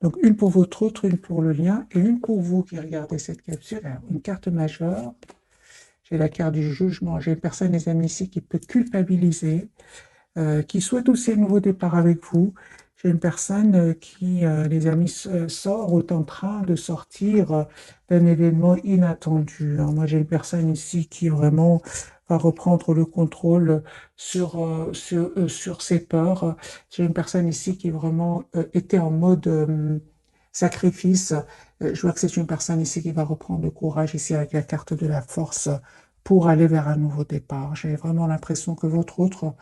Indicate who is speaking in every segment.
Speaker 1: Donc, une pour votre autre, une pour le lien, et une pour vous qui regardez cette capsule. Alors, une carte majeure. J'ai la carte du jugement. J'ai une personne, les amis, ici, qui peut culpabiliser, qui souhaite aussi un nouveau départ avec vous. J'ai une personne qui, les amis, sort ou est en train de sortir d'un événement inattendu, hein. Moi, j'ai une personne ici qui vraiment va reprendre le contrôle sur ses peurs. J'ai une personne ici qui vraiment était en mode sacrifice. Je vois que c'est une personne ici qui va reprendre le courage ici avec la carte de la force pour aller vers un nouveau départ. J'ai vraiment l'impression que votre autre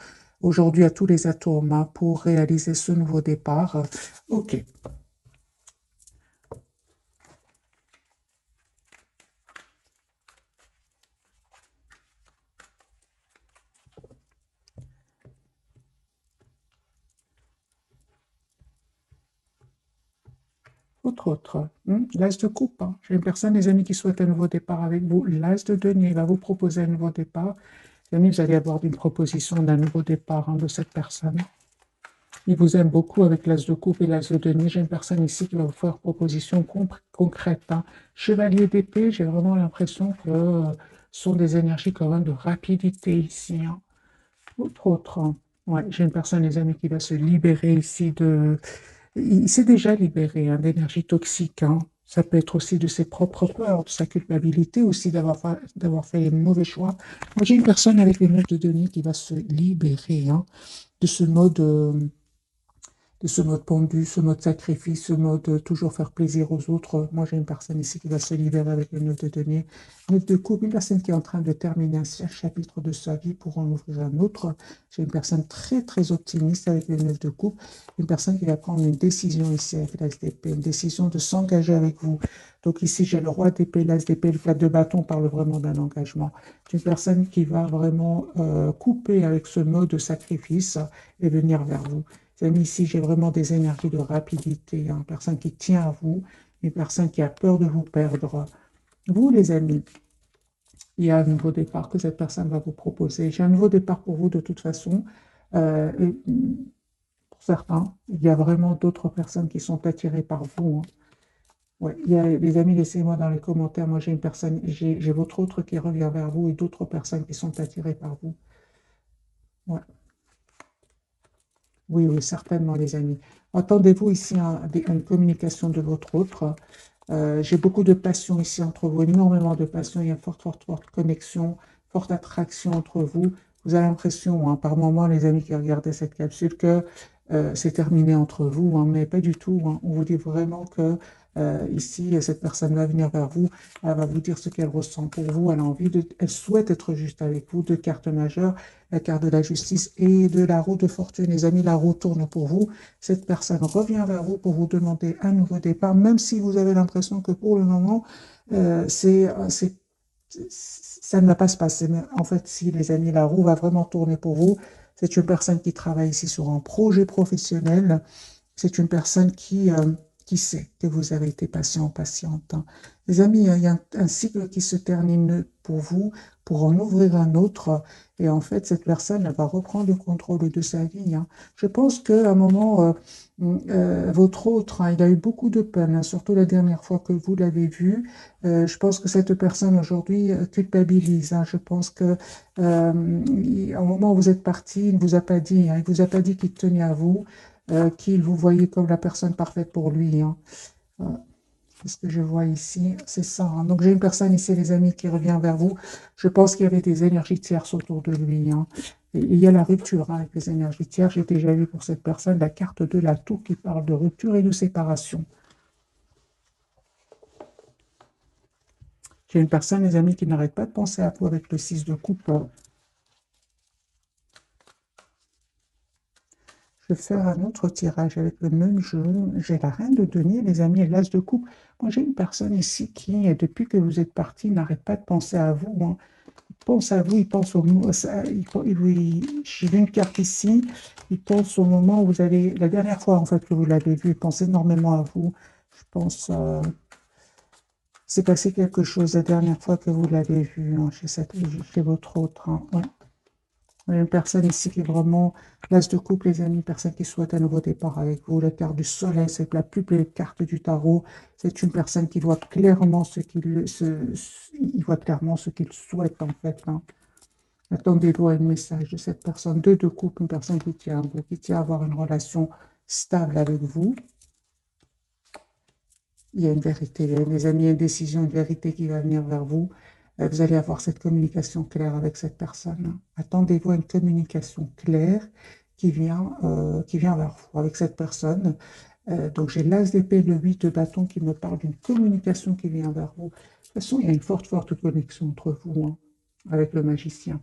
Speaker 1: aujourd'hui a tous les atomes hein, pour réaliser ce nouveau départ. Ok. Autre. L'as de coupe, hein. J'ai une personne, les amis, qui souhaite un nouveau départ avec vous. L'as de denier va vous proposer un nouveau départ. Les amis, vous allez avoir une proposition d'un nouveau départ hein, de cette personne. Il vous aime beaucoup avec l'as de coupe et l'as de denier. J'ai une personne ici qui va vous faire proposition concrète, hein. Chevalier d'épée, j'ai vraiment l'impression que ce sont des énergies quand même de rapidité ici, hein. Autre. Hein. Ouais, j'ai une personne, les amis, qui va se libérer ici de... Il s'est déjà libéré hein, d'énergie toxique, hein. Ça peut être aussi de ses propres peurs, de sa culpabilité aussi d'avoir fait les mauvais choix. Moi, j'ai une personne avec les 9 de denier qui va se libérer hein, de ce mode... de ce mode pendu, ce mode sacrifice, ce mode toujours faire plaisir aux autres. Moi, j'ai une personne ici qui va se libérer avec le 9 de denier. 9 de coupe, une personne qui est en train de terminer un chapitre de sa vie pour en ouvrir un autre. J'ai une personne très, très optimiste avec le 9 de coupe. Une personne qui va prendre une décision ici avec l'as d'épée, une décision de s'engager avec vous. Donc ici, j'ai le roi d'épée, l'as d'épée, le 4 de bâton parle vraiment d'un engagement. C'est une personne qui va vraiment couper avec ce mode de sacrifice et venir vers vous. Amis, ici, j'ai vraiment des énergies de rapidité, hein, une personne qui tient à vous, une personne qui a peur de vous perdre. Vous, les amis, il y a un nouveau départ que cette personne va vous proposer. J'ai un nouveau départ pour vous de toute façon. Et pour certains, il y a vraiment d'autres personnes qui sont attirées par vous, hein. Ouais, il y a, les amis, laissez-moi dans les commentaires. Moi, j'ai une personne, j'ai votre autre qui revient vers vous et d'autres personnes qui sont attirées par vous. Ouais. Oui, oui, certainement, les amis. Entendez-vous ici une communication de votre autre? J'ai beaucoup de passion ici entre vous, énormément de passion. Il y a une forte, forte, forte connexion, forte attraction entre vous. Vous avez l'impression, hein, par moments, les amis qui regardaient cette capsule, que c'est terminé entre vous, hein, mais pas du tout, hein. On vous dit vraiment que ici, cette personne va venir vers vous, elle va vous dire ce qu'elle ressent pour vous, elle a envie de, elle souhaite être juste avec vous. Deux cartes majeures, la carte de la justice et de la roue de fortune. Les amis, la roue tourne pour vous. Cette personne revient vers vous pour vous demander un nouveau départ, même si vous avez l'impression que pour le moment, ça ne va pas se passer. Mais en fait, si les amis, la roue va vraiment tourner pour vous, c'est une personne qui travaille ici sur un projet professionnel. C'est une personne qui sait que vous avez été patient, patiente, hein. Les amis, il y a un cycle qui se termine pour vous, pour en ouvrir un autre. Et en fait, cette personne elle va reprendre le contrôle de sa vie, hein. Je pense qu'à un moment, votre autre, hein, il a eu beaucoup de peine, hein, surtout la dernière fois que vous l'avez vu. Je pense que cette personne aujourd'hui culpabilise, hein. Je pense que au moment où vous êtes parti, il ne vous a pas dit, hein, il vous a pas dit qu'il tenait à vous, qu'il vous voyait comme la personne parfaite pour lui, hein. Euh, C'est ce que je vois ici, c'est ça, hein. Donc j'ai une personne ici, les amis, qui revient vers vous. Je pense qu'il y avait des énergies tierces autour de lui, hein. Et il y a la rupture hein, avec les énergies tierces. J'ai déjà vu pour cette personne la carte de la tour qui parle de rupture et de séparation. J'ai une personne, les amis, qui n'arrête pas de penser à vous avec le 6 de coupe. Je vais faire un autre tirage avec le même jeu. J'ai la reine de denier, les amis, et l'as de coupe. Moi, j'ai une personne ici qui, depuis que vous êtes parti, n'arrête pas de penser à vous, hein. Il pense à vous, il pense au moment. J'ai vu une carte ici. Il pense au moment où vous avez. La dernière fois, en fait, que vous l'avez vu, il pense énormément à vous. Je pense. C'est passé quelque chose la dernière fois que vous l'avez vu hein, chez votre autre, hein. Ouais. Une personne ici qui est vraiment l'as de coupe, les amis, une personne qui souhaite un nouveau départ avec vous. La carte du soleil, c'est la plus belle carte du tarot. C'est une personne qui voit clairement il voit clairement ce qu'il souhaite en fait, hein. Attendez-vous à un message de cette personne. Deux de coupe, une personne qui tient à vous, qui tient à avoir une relation stable avec vous. Il y a une vérité, les amis, une décision, une vérité qui va venir vers vous. Vous allez avoir cette communication claire avec cette personne. Attendez-vous à une communication claire qui vient vers vous avec cette personne. Donc j'ai l'as d'épée, le 8 de bâton qui me parle d'une communication qui vient vers vous. De toute façon, il y a une forte, forte connexion entre vous, hein, avec le magicien.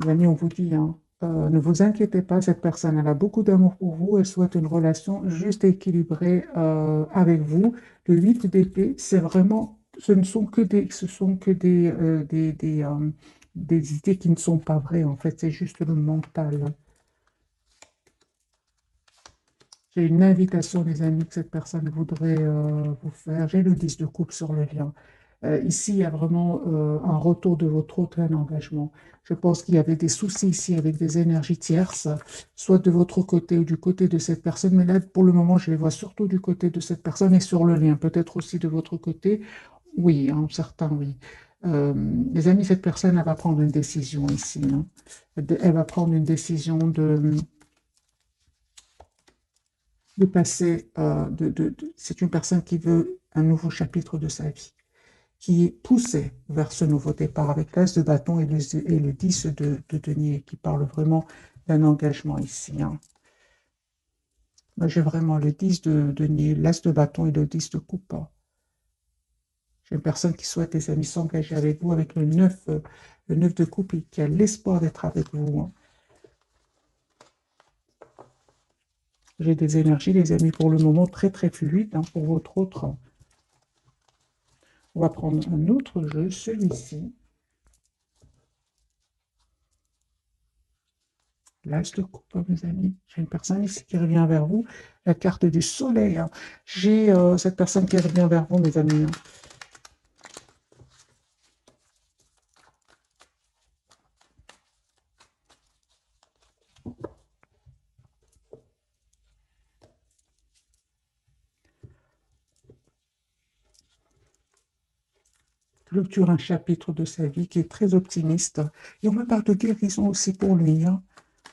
Speaker 1: Les amis, on vous dit, hein, ne vous inquiétez pas, cette personne, elle a beaucoup d'amour pour vous, elle souhaite une relation juste et équilibrée avec vous. Le 8 d'épée, c'est vraiment, ce sont que des idées qui ne sont pas vraies, en fait, c'est juste le mental. J'ai une invitation, les amis, que cette personne voudrait vous faire. J'ai le 10 de coupe sur le lien. Ici, il y a vraiment un retour de votre autre, un engagement. Je pense qu'il y avait des soucis ici avec des énergies tierces, soit de votre côté ou du côté de cette personne. Mais là, pour le moment, je les vois surtout du côté de cette personne et sur le lien. Peut-être aussi de votre côté. Oui, hein, certain, oui. Les amis, cette personne, elle va prendre une décision ici, hein. Elle va prendre une décision de passer, c'est une personne qui veut un nouveau chapitre de sa vie, qui est poussée vers ce nouveau départ avec l'as de bâton et le 10 de denier, qui parle vraiment d'un engagement ici, hein. Moi, j'ai vraiment le 10 de denier, l'as de bâton et le 10 de coupe, hein. J'ai une personne qui souhaite, les amis, s'engager avec vous avec le 9 de coupe et qui a l'espoir d'être avec vous, hein. J'ai des énergies, les amis, pour le moment très très fluides, hein, pour votre autre. On va prendre un autre jeu, celui-ci. L'as de coupe, mes amis. J'ai une personne ici qui revient vers vous. La carte du soleil, hein. J'ai cette personne qui revient vers vous, mes amis, hein. Clôture un chapitre de sa vie qui est très optimiste. Et on me parle de guérison aussi pour lui, hein,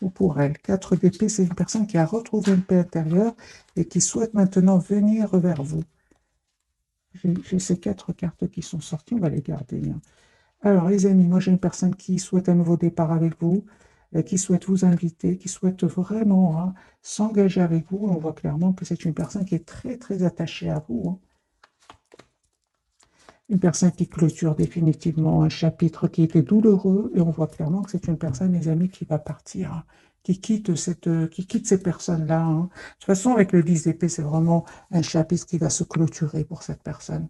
Speaker 1: ou pour elle. 4 d'épée, c'est une personne qui a retrouvé une paix intérieure et qui souhaite maintenant venir vers vous. J'ai ces 4 cartes qui sont sorties, on va les garder, hein. Alors, les amis, moi j'ai une personne qui souhaite un nouveau départ avec vous, qui souhaite vous inviter, qui souhaite vraiment, hein, s'engager avec vous. On voit clairement que c'est une personne qui est très, très attachée à vous, hein. Une personne qui clôture définitivement un chapitre qui était douloureux, et on voit clairement que c'est une personne, les amis, qui va partir, hein, qui quitte ces personnes-là, hein. De toute façon, avec le 10 d'épée, c'est vraiment un chapitre qui va se clôturer pour cette personne.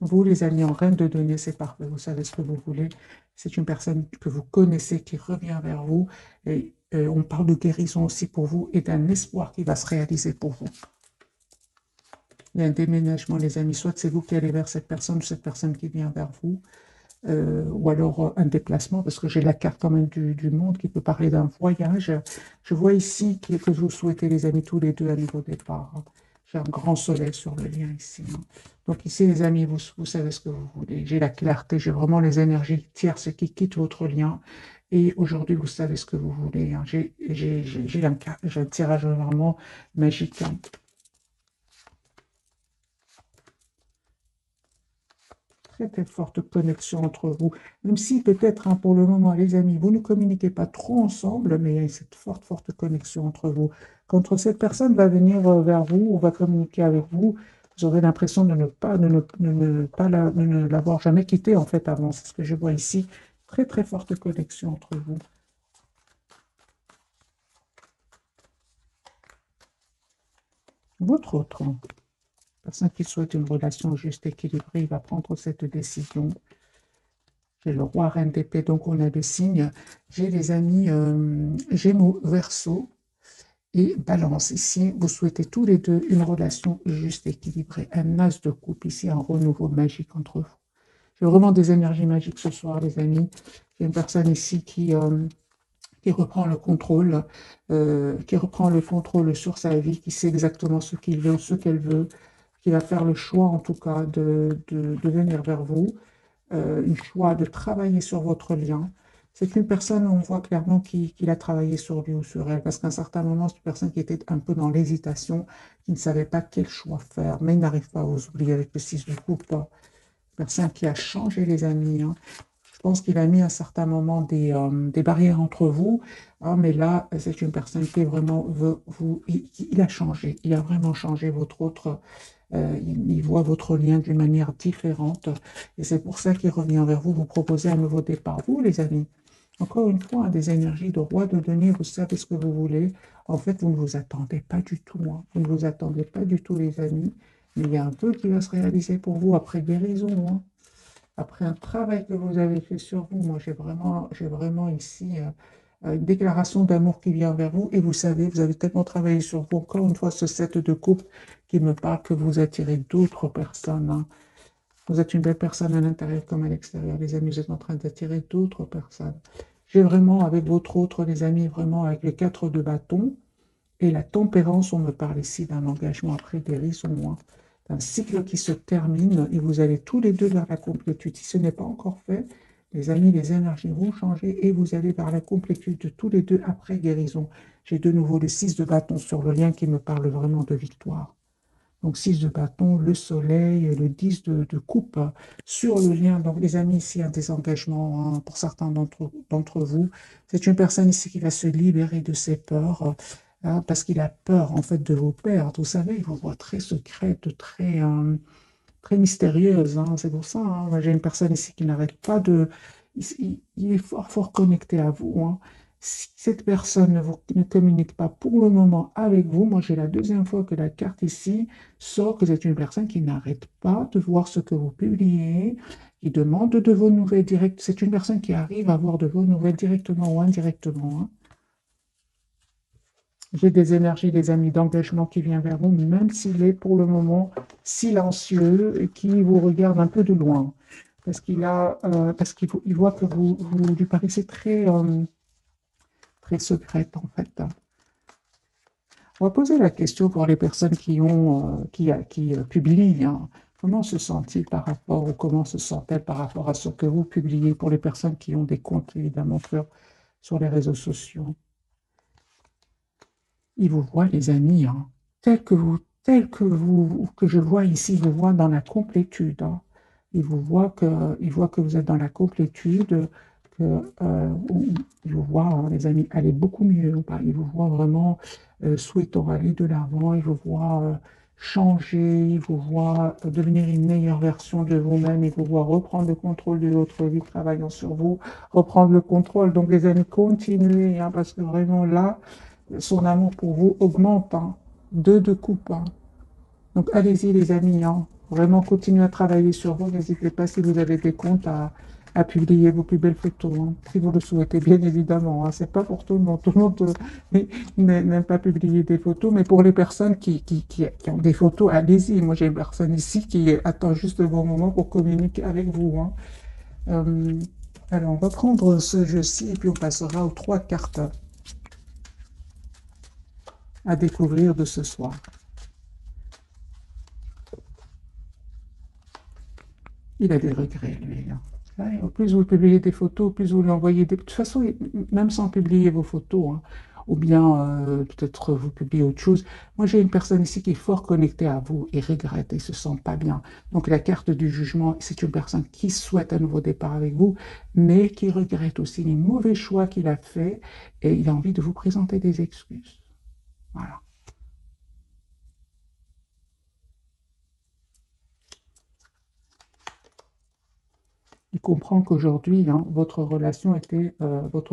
Speaker 1: Vous, les amis, en reine de denier, c'est parfait. Vous savez ce que vous voulez. C'est une personne que vous connaissez qui revient vers vous. Et on parle de guérison aussi pour vous et d'un espoir qui va se réaliser pour vous. Il y a un déménagement, les amis. Soit c'est vous qui allez vers cette personne ou cette personne qui vient vers vous. Ou alors un déplacement, parce que j'ai la carte quand même du monde qui peut parler d'un voyage. Je vois ici que vous souhaitez, les amis, tous les deux un nouveau départ, hein. J'ai un grand soleil sur le lien ici, hein. Donc ici, les amis, vous savez ce que vous voulez. J'ai la clarté, j'ai vraiment les énergies tierces qui quittent votre lien. Et aujourd'hui, vous savez ce que vous voulez, hein. J'ai un tirage vraiment magique, hein. Très très forte connexion entre vous. Même si peut-être, hein, pour le moment, les amis, vous ne communiquez pas trop ensemble, mais il y a cette forte, forte connexion entre vous. Quand cette personne va venir vers vous ou va communiquer avec vous, vous aurez l'impression de ne pas, de ne pas de ne l'avoir jamais quitté en fait avant. C'est ce que je vois ici. Très très forte connexion entre vous. Votre autre, hein, personne qui souhaite une relation juste équilibrée, il va prendre cette décision. J'ai le roi, reine d'épée, donc on a le signe. J'ai les amis Gémeaux, Verseau et Balance. Ici, vous souhaitez tous les deux une relation juste équilibrée. Un as de coupe, ici un renouveau magique entre vous. J'ai vraiment des énergies magiques ce soir, les amis. J'ai une personne ici qui reprend le contrôle, sur sa vie, qui sait exactement ce qu'il veut ou ce qu'elle veut, qui va faire le choix en tout cas de venir vers vous, un choix de travailler sur votre lien. C'est une personne, on voit clairement qu'il a travaillé sur lui ou sur elle, parce qu'à un certain moment, c'est une personne qui était un peu dans l'hésitation, qui ne savait pas quel choix faire, mais il n'arrive pas à vous oublier avec le 6 de coupe. Personne qui a changé, les amis, hein. Je pense qu'il a mis à un certain moment des barrières entre vous, hein, mais là, c'est une personne qui est vraiment veut vous. Il a changé, il a vraiment changé votre autre. Il voit votre lien d'une manière différente, et c'est pour ça qu'il revient vers vous, vous proposer un nouveau départ. Vous, les amis, encore une fois, hein, des énergies de roi de denier, vous savez ce que vous voulez. En fait, vous ne vous attendez pas du tout, hein. Vous ne vous attendez pas du tout, les amis. Mais il y a un peu qui va se réaliser pour vous après guérison, hein. Après un travail que vous avez fait sur vous. Moi, j'ai vraiment ici une déclaration d'amour qui vient vers vous. Et vous savez, vous avez tellement travaillé sur vous. Encore une fois, ce set de coupe qui me parle que vous attirez d'autres personnes, hein. Vous êtes une belle personne à l'intérieur comme à l'extérieur. Les amis, vous êtes en train d'attirer d'autres personnes. J'ai vraiment, avec votre autre, les amis, vraiment avec les 4 de bâton et la tempérance, on me parle ici d'un engagement après guérison, hein, d'un cycle qui se termine et vous allez tous les deux vers la complétude. Si ce n'est pas encore fait, les amis, les énergies vont changer et vous allez vers la complétude de tous les deux après guérison. J'ai de nouveau le 6 de bâton sur le lien qui me parle vraiment de victoire. Donc 6 de bâton, le soleil, le 10 de coupe sur le lien. Donc les amis, ici, un désengagement, hein, pour certains d'entre vous. C'est une personne ici qui va se libérer de ses peurs, hein, parce qu'il a peur en fait de vous perdre. Vous savez, il vous voit très secrète, très mystérieuse, hein. C'est pour ça, hein. Moi, j'ai une personne ici qui n'arrête pas de... Il est fort, fort connecté à vous, hein. Si cette personne ne communique pas pour le moment avec vous, moi j'ai la deuxième fois que la carte ici sort que c'est une personne qui n'arrête pas de voir ce que vous publiez, qui demande de vos nouvelles directes. C'est une personne qui arrive à avoir de vos nouvelles directement ou indirectement, hein. J'ai des énergies, des amis d'engagement qui viennent vers vous, même s'il est pour le moment silencieux et qui vous regarde un peu de loin. Parce qu'il voit que vous lui paraissez très secrète, en fait. On va poser la question pour les personnes qui publient, hein. Comment se sent-il par rapport, ou comment se sent-elle par rapport à ce que vous publiez pour les personnes qui ont des comptes, évidemment, sur les réseaux sociaux? Il vous voit, les amis, hein, que je vois ici, il vous voit dans la complétude, hein. Il voit que vous êtes dans la complétude, il vous voit, hein, les amis, aller beaucoup mieux, hein. Il vous voit vraiment souhaitant aller de l'avant, il vous voit changer, il vous voit devenir une meilleure version de vous-même, il vous voit reprendre le contrôle de votre vie, travaillant sur vous, reprendre le contrôle. Donc, les amis, continuez, hein, parce que vraiment là, son amour pour vous augmente, hein. 2 de coupe, hein. Donc allez-y, les amis, hein. Vraiment continuez à travailler sur vous. N'hésitez pas, si vous avez des comptes, à publier vos plus belles photos, hein, si vous le souhaitez, bien évidemment, hein. C'est pas pour tout le monde. Tout le monde n'aime pas publier des photos, mais pour les personnes qui ont des photos, allez-y. Moi, j'ai une personne ici qui attend juste le bon moment pour communiquer avec vous, hein. Euh, alors, on va prendre ce jeu-ci et puis on passera aux 3 cartes à découvrir de ce soir. Il a des regrets, lui, hein. Ouais, au plus vous publiez des photos, au plus vous lui envoyez des... De toute façon, même sans publier vos photos, hein, ou bien peut-être vous publiez autre chose. Moi, j'ai une personne ici qui est fort connectée à vous et regrette et se sent pas bien. Donc, la carte du jugement, c'est une personne qui souhaite un nouveau départ avec vous, mais qui regrette aussi les mauvais choix qu'il a faits et il a envie de vous présenter des excuses. Voilà. Il comprend qu'aujourd'hui, hein, votre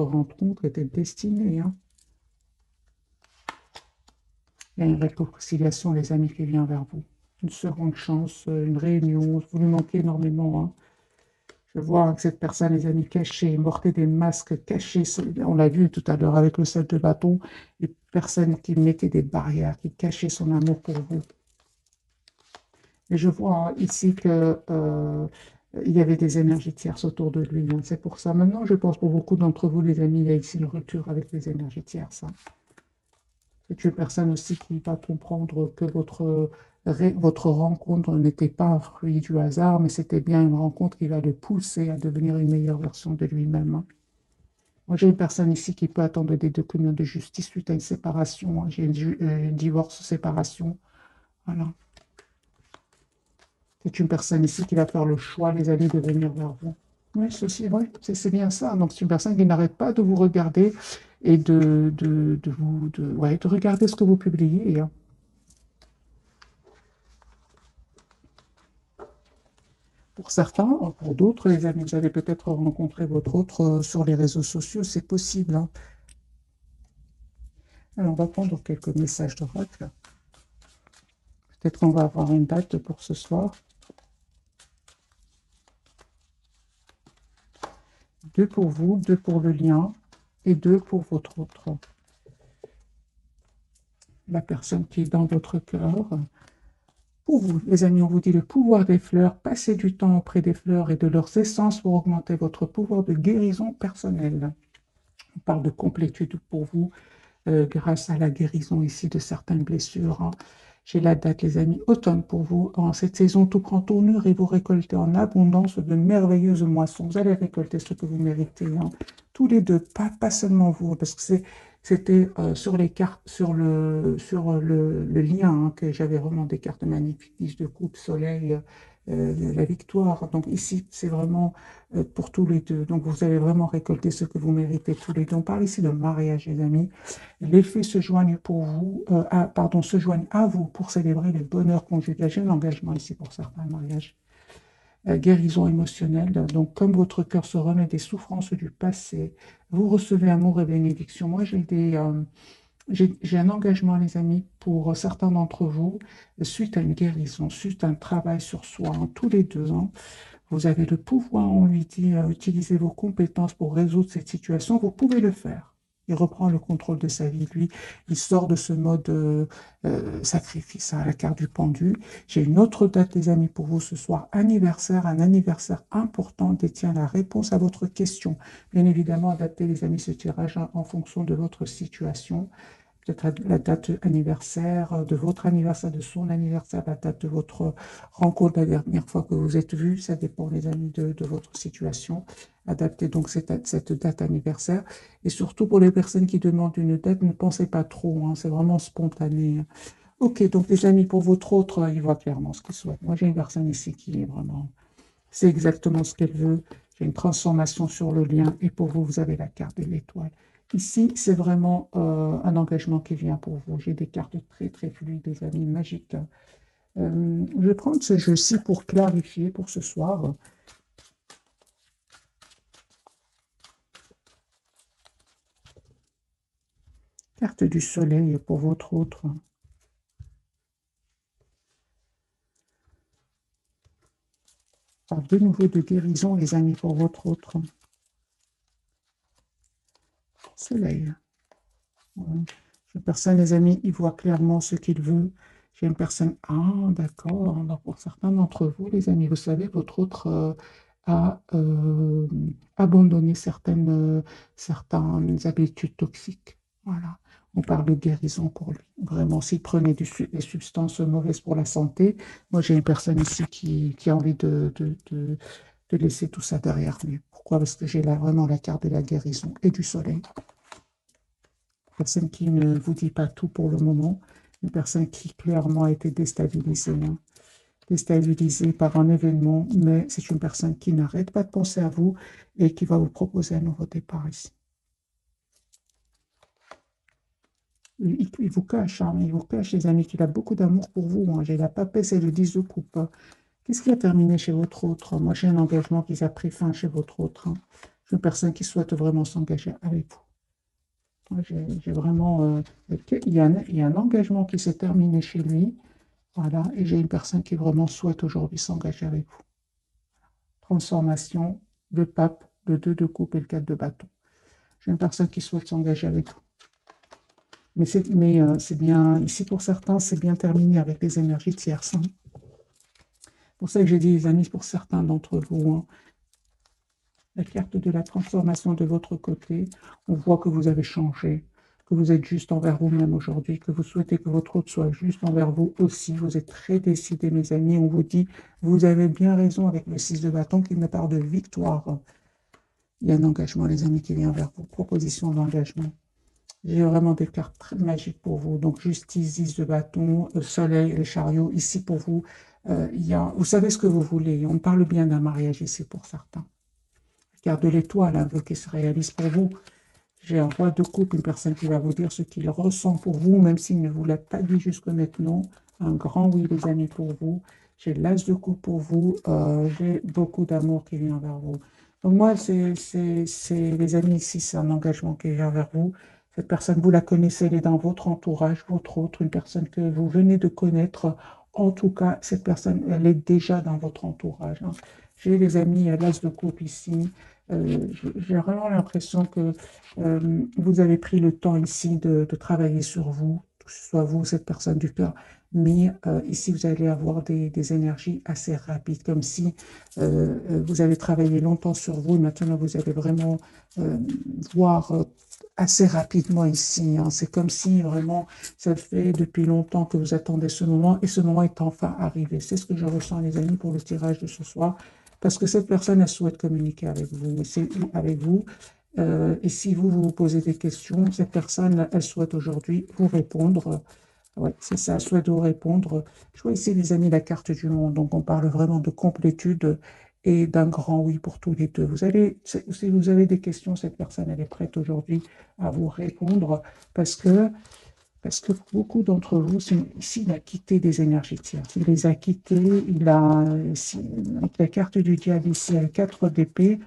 Speaker 1: rencontre était destinée, hein. Il y a une réconciliation, les amis, qui vient vers vous. Une seconde chance, une réunion. Vous lui manquez énormément, hein. Je vois, hein, que cette personne, les amis, cachée, portait des masques cachés. On l'a vu tout à l'heure avec le 7 de bâton. Les personnes qui mettaient des barrières, qui cachaient son amour pour vous. Et je vois, hein, ici que il y avait des énergies tierces autour de lui, hein. C'est pour ça. Maintenant, je pense pour beaucoup d'entre vous, les amis, il y a ici une rupture avec les énergies tierces, hein. C'est une personne aussi qui va comprendre que votre rencontre n'était pas un fruit du hasard, mais c'était bien une rencontre qui va le pousser à devenir une meilleure version de lui-même, hein. Moi, j'ai une personne ici qui peut attendre des documents de justice suite à une séparation, hein. J'ai une divorce, séparation. Voilà. C'est une personne ici qui va faire le choix, les amis, de venir vers vous. Oui, ceci, ouais, c'est bien ça. Donc, c'est une personne qui n'arrête pas de vous regarder et ouais, de regarder ce que vous publiez, hein. Pour certains, pour d'autres, les amis, vous avez peut-être rencontré votre autre sur les réseaux sociaux, c'est possible, hein. Alors, on va prendre quelques messages de d'oracle. Peut-être qu'on va avoir une date pour ce soir. 2 pour vous, 2 pour le lien et 2 pour votre autre. La personne qui est dans votre cœur. Pour vous, les amis, on vous dit le pouvoir des fleurs. Passez du temps auprès des fleurs et de leurs essences pour augmenter votre pouvoir de guérison personnelle. On parle de complétude pour vous grâce à la guérison ici de certaines blessures, hein. J'ai la date, les amis, automne pour vous. En cette saison, tout prend tournure et vous récoltez en abondance de merveilleuses moissons. Vous allez récolter ce que vous méritez, hein. Tous les deux, pas seulement vous, parce que c'était sur les cartes, sur le lien, hein, que j'avais vraiment des cartes magnifiques, 10 de coupe, soleil, la victoire. Donc ici, c'est vraiment pour tous les deux. Donc vous allez vraiment récolter ce que vous méritez tous les deux. On parle ici de mariage, les amis. Les fées se joignent pour vous, se joignent à vous pour célébrer le bonheur conjugal. J'ai un engagement ici pour certains mariages. Guérison émotionnelle. Donc, comme votre cœur se remet des souffrances du passé, vous recevez amour et bénédiction. Moi, j'ai un engagement, les amis, pour certains d'entre vous, suite à une guérison, suite à un travail sur soi, hein, tous les 2 ans. Vous avez le pouvoir, on lui dit, utiliser vos compétences pour résoudre cette situation. Vous pouvez le faire. Il reprend le contrôle de sa vie, lui. Il sort de ce mode sacrifice, à la carte du pendu. J'ai une autre date, les amis, pour vous ce soir. Anniversaire, un anniversaire important détient la réponse à votre question. Bien évidemment, adaptez, les amis, ce tirage en fonction de votre situation. Peut-être la date anniversaire, de votre anniversaire, de son anniversaire, la date de votre rencontre la dernière fois que vous êtes vus. Ça dépend, les amis, de votre situation. Adaptez donc cette date anniversaire. Et surtout, pour les personnes qui demandent une date, ne pensez pas trop, hein, c'est vraiment spontané, hein. Ok, donc les amis, pour votre autre, il voit clairement ce qu'il souhaite. Moi, j'ai une personne ici qui est vraiment... C'est exactement ce qu'elle veut. J'ai une transformation sur le lien. Et pour vous, vous avez la carte de l'étoile. Ici, c'est vraiment un engagement qui vient pour vous. J'ai des cartes très, très fluides, des amis, magiques. Je vais prendre ce jeu-ci pour clarifier pour ce soir. Carte du soleil pour votre autre. Parle de nouveau de guérison, les amis, pour votre autre. Soleil. Ouais. Une personne, les amis, il voit clairement ce qu'il veut. J'ai une personne, ah, d'accord. Alors, pour certains d'entre vous, les amis, vous savez, votre autre a abandonné certaines habitudes toxiques. Voilà. On parle de guérison pour lui. Vraiment, s'il prenait des substances mauvaises pour la santé, moi, j'ai une personne ici qui a envie de laisser tout ça derrière lui. Pourquoi? Parce que j'ai là vraiment la carte de la guérison et du soleil. Personne qui ne vous dit pas tout pour le moment, une personne qui clairement a été déstabilisée, hein, déstabilisée par un événement, mais c'est une personne qui n'arrête pas de penser à vous et qui va vous proposer un nouveau départ ici. Il vous cache, hein, il vous cache, les amis, qu'il a beaucoup d'amour pour vous, hein. J'ai la papesse et le 10 de coupe. Qu'est-ce qui a terminé chez votre autre? Moi, j'ai un engagement qui a pris fin chez votre autre, hein. J'ai une personne qui souhaite vraiment s'engager avec vous. J'ai vraiment... il y a un engagement qui s'est terminé chez lui. Voilà. Et j'ai une personne qui vraiment souhaite aujourd'hui s'engager avec vous. Transformation, le pape, le 2 de coupe et le 4 de bâton. J'ai une personne qui souhaite s'engager avec vous. Mais c'est bien, ici pour certains, c'est bien terminé avec les énergies tierces, hein. pour ça que j'ai dit, les amis, pour certains d'entre vous, hein, la carte de la transformation de votre côté, on voit que vous avez changé, que vous êtes juste envers vous-même aujourd'hui, que vous souhaitez que votre autre soit juste envers vous aussi. Vous êtes très décidés, mes amis. On vous dit, vous avez bien raison avec le 6 de bâton, qu'il me parle de victoire. Il y a un engagement, les amis, qui vient vers vous. Proposition d'engagement. J'ai vraiment des cartes très magiques pour vous. Donc, justice, 10 de bâton, soleil, le chariot. Ici, pour vous, vous savez ce que vous voulez. On parle bien d'un mariage ici pour certains. Carte de l'étoile, un vœu qui se réalise pour vous. J'ai un roi de coupe, une personne qui va vous dire ce qu'il ressent pour vous, même s'il ne vous l'a pas dit jusque maintenant. Un grand oui, les amis, pour vous. J'ai l'as de coupe pour vous. J'ai beaucoup d'amour qui vient vers vous. Donc moi, les amis, ici, c'est un engagement qui vient vers vous. Cette personne, vous la connaissez, elle est dans votre entourage, votre autre, une personne que vous venez de connaître. En tout cas, cette personne, elle est déjà dans votre entourage, hein. J'ai les amis, l'as de coupe ici. J'ai vraiment l'impression que vous avez pris le temps ici de travailler sur vous, que ce soit vous, cette personne du cœur, mais ici, vous allez avoir des énergies assez rapides, comme si vous avez travaillé longtemps sur vous et maintenant vous allez vraiment voir assez rapidement ici, hein. C'est comme si vraiment ça fait depuis longtemps que vous attendez ce moment et ce moment est enfin arrivé. C'est ce que je ressens, les amis, pour le tirage de ce soir, parce que cette personne, elle souhaite communiquer avec vous, mais c'est avec vous. Et si vous vous posez des questions, cette personne, elle souhaite aujourd'hui vous répondre. Ouais, c'est ça, elle souhaite vous répondre. Je vois ici, les amis, la carte du monde. Donc, on parle vraiment de complétude et d'un grand oui pour tous les deux. Si vous avez des questions, cette personne, elle est prête aujourd'hui à vous répondre parce que, parce que beaucoup d'entre vous, ici, il a quitté des énergies tierces. Il les a quittés. Avec la carte du diable ici, à 4 d'épée,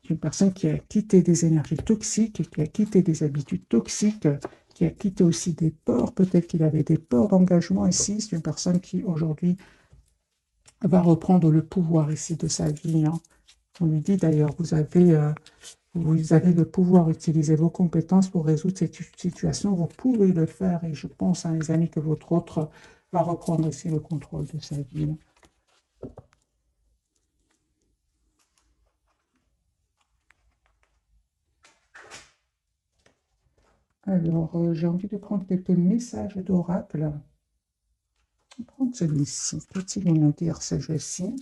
Speaker 1: une personne qui a quitté des énergies toxiques, qui a quitté des habitudes toxiques, qui a quitté aussi des peurs. Peut-être qu'il avait des peurs d'engagement ici. C'est une personne qui aujourd'hui va reprendre le pouvoir ici de sa vie, hein. On lui dit d'ailleurs, vous avez le pouvoir d'utiliser vos compétences pour résoudre cette situation. Vous pouvez le faire et je pense, hein, les amis, que votre autre va reprendre aussi le contrôle de sa vie. Alors, j'ai envie de prendre quelques messages d'oracle. Je vais prendre celui-ci. Qu'est-il nous dire ce jeu-ci?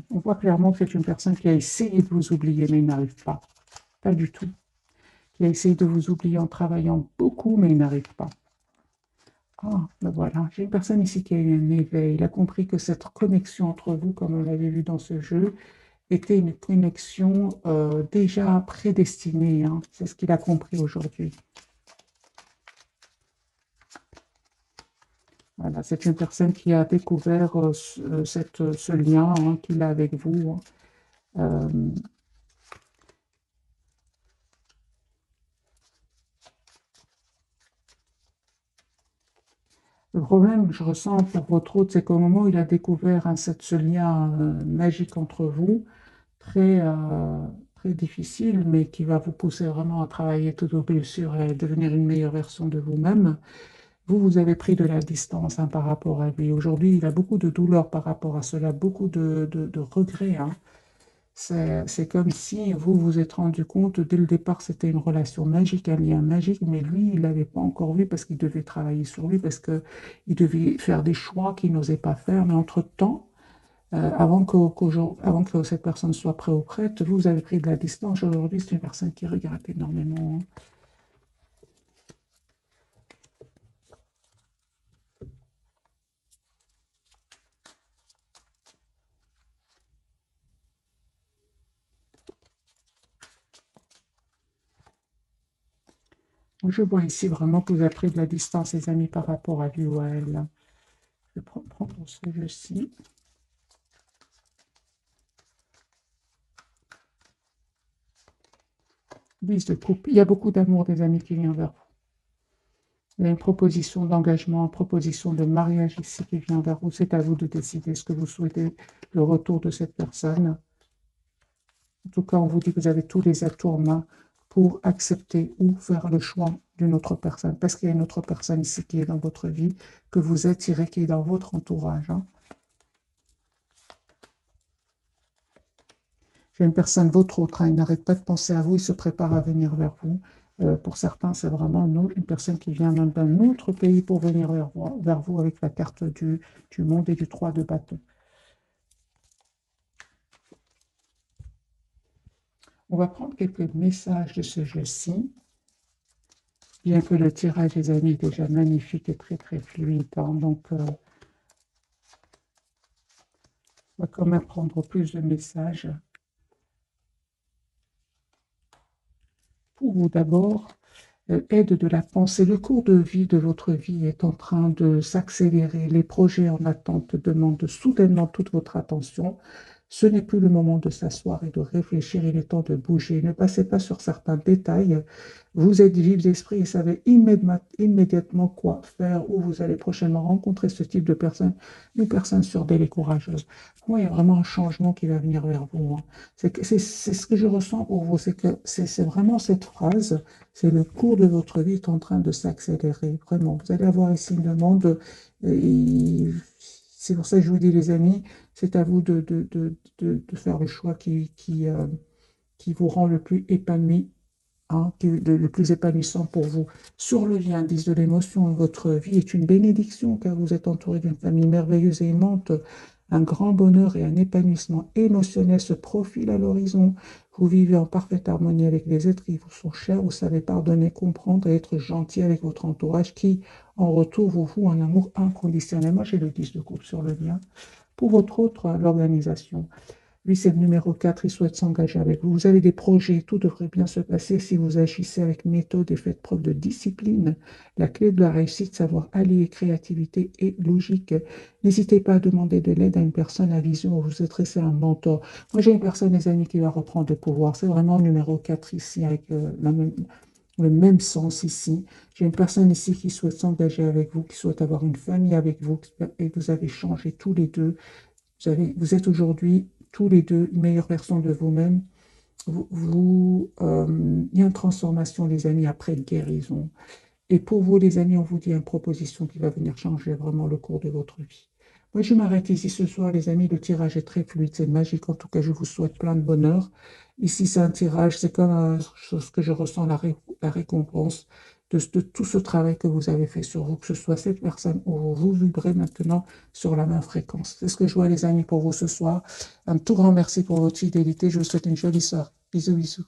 Speaker 1: On voit clairement que c'est une personne qui a essayé de vous oublier, mais il n'arrive pas. Pas du tout. Qui a essayé de vous oublier en travaillant beaucoup, mais il n'arrive pas. Ah, ben voilà. J'ai une personne ici qui a eu un éveil. Il a compris que cette connexion entre vous, comme on l'avait vu dans ce jeu, était une connexion déjà prédestinée, hein. C'est ce qu'il a compris aujourd'hui. Voilà, c'est une personne qui a découvert ce lien, hein, qu'il a avec vous, hein. Le problème que je ressens pour votre hôte, c'est qu'au moment où il a découvert, hein, ce lien magique entre vous, très, très difficile, mais qui va vous pousser vraiment à travailler toutes vos blessures et devenir une meilleure version de vous-même, vous avez pris de la distance, hein, par rapport à lui. Aujourd'hui, il a beaucoup de douleur par rapport à cela, beaucoup de regrets, hein. C'est comme si vous vous êtes rendu compte, dès le départ, c'était une relation magique, un lien magique, mais lui, il ne l'avait pas encore vu parce qu'il devait travailler sur lui, parce qu'il devait faire des choix qu'il n'osait pas faire. Mais entre-temps, avant que cette personne soit prête ou prête, vous avez pris de la distance. Aujourd'hui, c'est une personne qui regrette énormément, hein. Je vois ici vraiment que vous avez pris de la distance, les amis, par rapport à lui ou à elle. Je vais prendre ce jeu-ci. Liste de coupe. Il y a beaucoup d'amour des amis qui vient vers vous. Il y a une proposition d'engagement, une proposition de mariage ici qui vient vers vous. C'est à vous de décider ce que vous souhaitez, le retour de cette personne. En tout cas, on vous dit que vous avez tous les atouts en main pour accepter ou faire le choix d'une autre personne. Parce qu'il y a une autre personne ici qui est dans votre vie, que vous attirez, qui est dans votre entourage. Hein. J'ai une personne, votre autre, hein, il n'arrête pas de penser à vous, il se prépare à venir vers vous. Pour certains, c'est vraiment une personne qui vient même d'un autre pays pour venir vers vous avec la carte du monde et du 3 de bâton. On va prendre quelques messages de ce jeu-ci. Bien que le tirage, les amis, est déjà magnifique et très très fluide. Hein, donc, on va quand même prendre plus de messages. Pour vous d'abord, aide de la pensée. Le cours de vie de votre vie est en train de s'accélérer. Les projets en attente demandent soudainement toute votre attention. Ce n'est plus le moment de s'asseoir et de réfléchir, il est temps de bouger. Ne passez pas sur certains détails. Vous êtes vif d'esprit et savez immédiatement quoi faire, ou vous allez prochainement rencontrer ce type de personne, une personne sûre d'elle et courageuse. Pour moi, il y a vraiment un changement qui va venir vers vous. Hein. C'est ce que je ressens pour vous, c'est que c'est vraiment cette phrase, c'est le cours de votre vie est en train de s'accélérer, vraiment. Vous allez avoir ici une demande, c'est pour ça que je vous dis, les amis, c'est à vous de faire le choix qui vous rend le plus épanoui, hein, le plus épanouissant pour vous. Sur le lien, indice de l'émotion, votre vie est une bénédiction car vous êtes entouré d'une famille merveilleuse et aimante. Un grand bonheur et un épanouissement émotionnel se profilent à l'horizon. Vous vivez en parfaite harmonie avec les êtres qui vous sont chers. Vous savez pardonner, comprendre et être gentil avec votre entourage qui, en retour, vous voue un amour inconditionnel. Moi, j'ai le 10 de coupe sur le lien. Pour votre autre, l'organisation. Lui, c'est le numéro 4, il souhaite s'engager avec vous. Vous avez des projets, tout devrait bien se passer si vous agissez avec méthode et faites preuve de discipline. La clé de la réussite, savoir allier créativité et logique. N'hésitez pas à demander de l'aide à une personne à vision ou vous adresser à un mentor. Moi, j'ai une personne, les amis, qui va reprendre le pouvoir. C'est vraiment le numéro 4 ici, avec le même sens ici. J'ai une personne ici qui souhaite s'engager avec vous, qui souhaite avoir une famille avec vous, et vous avez changé tous les deux. Vous êtes aujourd'hui tous les deux une meilleure version de vous-même. Il y a une transformation, les amis, après guérison. Et pour vous, les amis, on vous dit une proposition qui va venir changer vraiment le cours de votre vie. Moi, je m'arrête ici ce soir, les amis. Le tirage est très fluide, c'est magique. En tout cas, je vous souhaite plein de bonheur. Ici, c'est un tirage, c'est comme ce que je ressens, la récompense de tout ce travail que vous avez fait sur vous, que ce soit cette personne ou vous vibrez maintenant sur la même fréquence. C'est ce que je vois, les amis, pour vous ce soir. Un tout grand merci pour votre fidélité. Je vous souhaite une jolie soirée. Bisous, bisous.